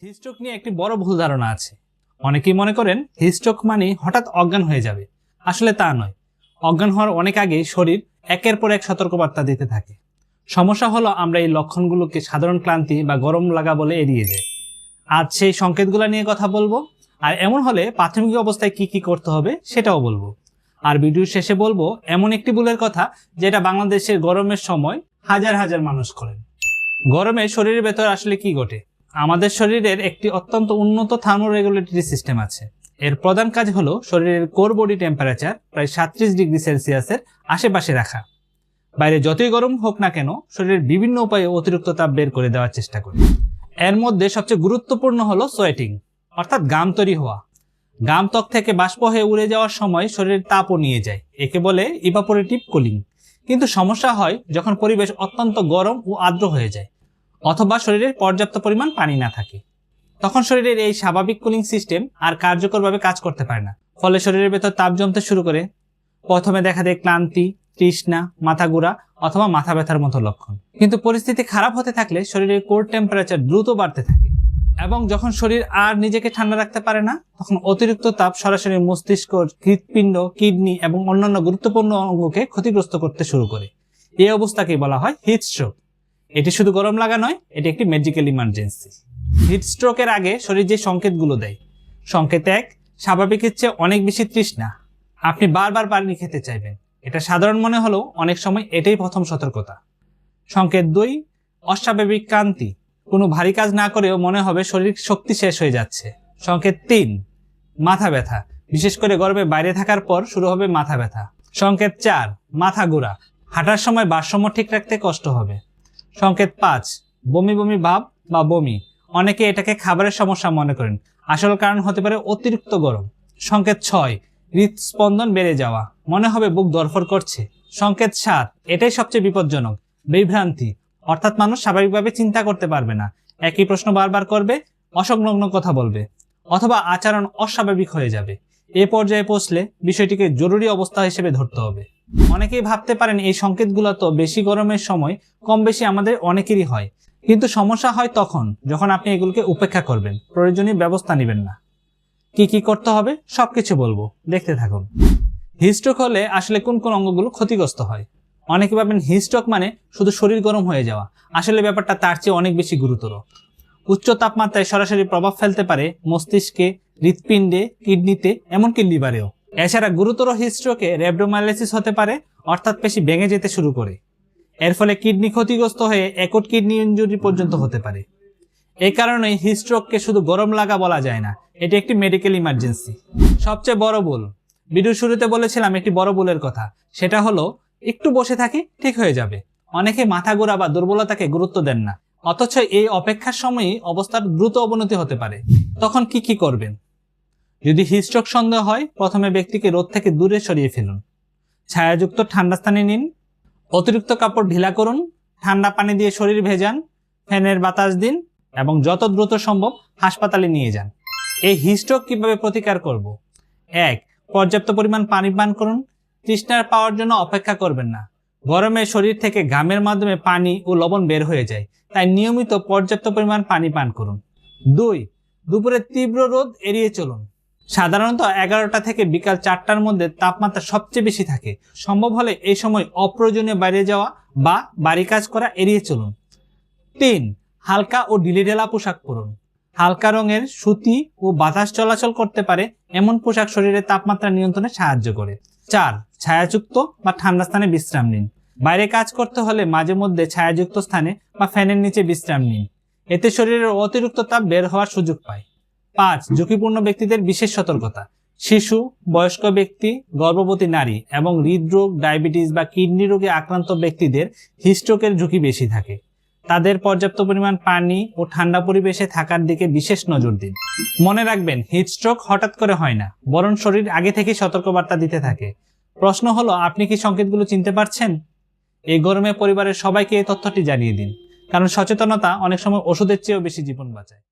Heatstroke নিয়ে একটি বড় ভুল ধারণা আছে। অনেকেই মনে করেন হিটস্ট্রোক মানে হঠাৎ অজ্ঞান হয়ে যাবে। আসলে তা নয়। অজ্ঞান হওয়ার অনেক আগেই শরীর একের পর এক সতর্কবার্তা দিতে থাকে। সমস্যা হলো আমরা এই লক্ষণগুলোকে সাধারণ ক্লান্তি বা গরম লাগা বলে এড়িয়ে যাই। আজ সেই সংকেতগুলো নিয়ে কথা বলবো, আর এমন হলে প্রাথমিক অবস্থায় কি কি করতে হবে সেটাও বলবো। আর ভিডিওর শেষে বলবো এমন একটি ভুলের কথা যেটা বাংলাদেশের গরমের সময় হাজার হাজার মানুষ করেন। গরমে শরীরের ভেতর আসলে কি ঘটে? আমাদের শরীরের একটি অত্যন্ত উন্নত থার্মোরেগুলেটরি সিস্টেম আছে। এর প্রধান কাজ হলো শরীরের কোর বডি টেম্পারেচার প্রায় 37 ডিগ্রি সেলসিয়াসের আশেপাশে রাখা। বাইরে যতই গরম হোক না কেন শরীরের বিভিন্ন উপায়ে অতিরিক্ত তাপ বের করে দেওয়ার চেষ্টা করে। এর মধ্যে সবচেয়ে গুরুত্বপূর্ণ হলো সোয়েটিং, অর্থাৎ ঘাম তৈরি হওয়া। ঘাম ত্বক থেকে বাষ্প হয়ে উড়ে যাওয়ার সময় শরীরের তাপও নিয়ে যায়, একে বলে ইভাপোরেটিভ কুলিং। কিন্তু সমস্যা হয় যখন পরিবেশ অত্যন্ত গরম ও আর্দ্র হয়ে যায়, অথবা শরীরের পর্যাপ্ত পরিমাণ পানি না থাকে। তখন শরীরের এই স্বাভাবিক কুলিং সিস্টেম আর কার্যকরভাবে কাজ করতে পারে না, ফলে শরীরের ভেতর তাপ জমতে শুরু করে। প্রথমে দেখা দেয় ক্লান্তি, তৃষ্ণা, মাথা ঘোরা অথবা মাথা ব্যথার মতো লক্ষণ। কিন্তু পরিস্থিতি খারাপ হতে থাকলে শরীরের কোর টেম্পারেচার দ্রুত বাড়তে থাকে, এবং যখন শরীর আর নিজেকে ঠান্ডা রাখতে পারে না তখন অতিরিক্ত তাপ সরাসরি মস্তিষ্ক, হৃৎপিণ্ড, কিডনি এবং অন্যান্য গুরুত্বপূর্ণ অঙ্গকে ক্ষতিগ্রস্ত করতে শুরু করে। এই অবস্থাকে বলা হয় হিটস্ট্রোক। এটি শুধু গরম লাগা নয়, এটি একটি মেডিকেল ইমার্জেন্সি। হিটস্ট্রোকের আগে শরীর যে সংকেতগুলো দেয়: সংকেত 1, স্বাভাবিকের চেয়ে অনেক বেশি তৃষ্ণা। আপনি বারবার পানি খেতে চাইবেন। এটা সাধারণ মনে হলেও অনেক সময় এটাই প্রথম সতর্কতা। সংকেত 2, অস্বাভাবিক ক্লান্তি। কোনো ভারী কাজ না করেও মনে হবে শরীর শক্তি শেষ হয়ে যাচ্ছে। সংকেত 3, মাথা ব্যথা। বিশেষ করে গরমে বাইরে থাকার পর শুরু হবে মাথা ব্যথা। সংকেত 4, মাথা ঘোরা। হাঁটার সময় ভারসাম্য ঠিক রাখতে কষ্ট হবে। সংকেত 5, বমি বমি ভাব বা বমি। অনেকে এটাকে খাবারের সমস্যা মনে করেন, আসল কারণ হতে পারে অতিরিক্ত গরম। সংকেত 6, হৃদস্পন্দন বেড়ে যাওয়া, মনে হবে বুক ধড়ফড় করছে। সংকেত 7, এটাই সবচেয়ে বিপজ্জনক, বিভ্রান্তি। অর্থাৎ মানুষ স্বাভাবিকভাবে চিন্তা করতে পারবে না, একই প্রশ্ন বারবার করবে, অসংলগ্ন কথা বলবে, অথবা আচরণ অস্বাভাবিক হয়ে যাবে। এ পর্যায়ে পৌঁছলে বিষয়টিকে জরুরি অবস্থা হিসেবে ধরতে হবে। অনেকেই ভাবতে পারেন এই সংকেতগুলো তো বেশি গরমের সময় কম বেশি আমাদের অনেকেরই হয়, কিন্তু সমস্যা হয় তখন যখন আপনি এগুলোকে উপেক্ষা করবেন, প্রয়োজনীয় ব্যবস্থা নেবেন না। কি কি করতে হবে সবকিছু বলবো, দেখতে থাকুন। হিটস্ট্রোক হলে আসলে কোন কোন অঙ্গগুলো ক্ষতিগ্রস্ত হয়? অনেকে ভাবেন হিটস্ট্রোক মানে শুধু শরীর গরম হয়ে যাওয়া। আসলে ব্যাপারটা তার চেয়ে অনেক বেশি গুরুতর। উচ্চ তাপমাত্রায় সরাসরি প্রভাব ফেলতে পারে মস্তিষ্কে, হৃৎপিণ্ডে, কিডনিতে, এমনকি লিভারেও। এছাড়া গুরুতর হিটস্ট্রোকে রhabdomyolysis হতে পারে, অর্থাৎ পেশি ভেঙে যেতে শুরু করে। এর ফলে কিডনি ক্ষতিগ্রস্ত হয়ে অ্যাকুট কিডনি ইনজুরি পর্যন্ত হতে পারে। এই কারণেই হিটস্ট্রোককে শুধু গরম লাগা বলা যায় না, এটি একটি মেডিকেল ইমার্জেন্সি। সবচেয়ে বড় ভুল, ভিডিওর শুরুতে বলেছিলাম একটি বড় ভুলের কথা, সেটা হলো একটু বসে থাকি ঠিক হয়ে যাবে। অনেকে মাথা ঘোরা বা দুর্বলতাকে গুরুত্ব দেন না, অথচ এই অপেক্ষার সময়ই অবস্থার দ্রুত অবনতি হতে পারে। তখন কি কি করবেন? যদি হিটস্ট্রোক সন্দেহ হয়, প্রথমে ব্যক্তিকে রোদ থেকে দূরে সরিয়ে ফেলুন। ছায়াযুক্ত ঠান্ডা স্থানে নিন। অতিরিক্ত কাপড় ঢিলা করুন। ঠান্ডা পানি দিয়ে শরীর ভেজান। ফ্যানের বাতাস দিন এবং যত দ্রুত সম্ভব হাসপাতালে নিয়ে যান। এই হিটস্ট্রোক কিভাবে প্রতিকার করব? 1, পর্যাপ্ত পরিমাণ পানি পান করুন। তৃষ্ণা পাওয়ার জন্য অপেক্ষা করবেন না। গরমে শরীর থেকে ঘামের মাধ্যমে পানি ও লবণ বের হয়ে যায়, তাই নিয়মিত পর্যাপ্ত পরিমাণ পানি পান করুন। 2, দুপুরে তীব্র রোদ এড়িয়ে চলুন। সাধারণত 11টা থেকে বিকাল 4টার মধ্যে তাপমাত্রা সবচেয়ে বেশি থাকে। সম্ভব হলে এই সময় অপ্রয়োজনীয় বাইরে যাওয়া বা বাড়ি কাজ করা এড়িয়ে চলুন। 3, হালকা ও ঢিলেঢালা পোশাক পরুন। হালকা রঙের, সুতি ও বাতাস চলাচল করতে পারে এমন পোশাক শরীরের তাপমাত্রা নিয়ন্ত্রণে সাহায্য করে। 4, ছায়াযুক্ত বা ঠান্ডা স্থানে বিশ্রাম নিন। বাইরে কাজ করতে হলে মাঝে মধ্যে ছায়াযুক্ত স্থানে বা ফ্যানের নিচে বিশ্রাম নিন, এতে শরীরের অতিরিক্ত তাপ বের হওয়ার সুযোগ পায়। 5, ঝুঁকিপূর্ণ ব্যক্তিদের বিশেষ সতর্কতা। শিশু, বয়স্ক ব্যক্তি, গর্ভবতী নারী এবং হৃদরোগ, ডায়াবেটিস বা কিডনি রোগে আক্রান্ত ব্যক্তিদের হিটস্ট্রোকের ঝুঁকি বেশি থাকে। তাদের পর্যাপ্ত পরিমাণ পানি ও ঠান্ডা পরিবেশে থাকার দিকে বিশেষ নজর দিন। মনে রাখবেন, হিটস্ট্রোক হঠাৎ করে হয় না, বরং শরীর আগে থেকে সতর্কবার্তা দিতে থাকে। প্রশ্ন হলো, আপনি কি সংকেতগুলো চিনতে পারছেন? এই গরমে পরিবারের সবাইকে এই তথ্যটি জানিয়ে দিন, কারণ সচেতনতা অনেক সময় ওষুধের চেয়েও বেশি জীবন বাঁচায়।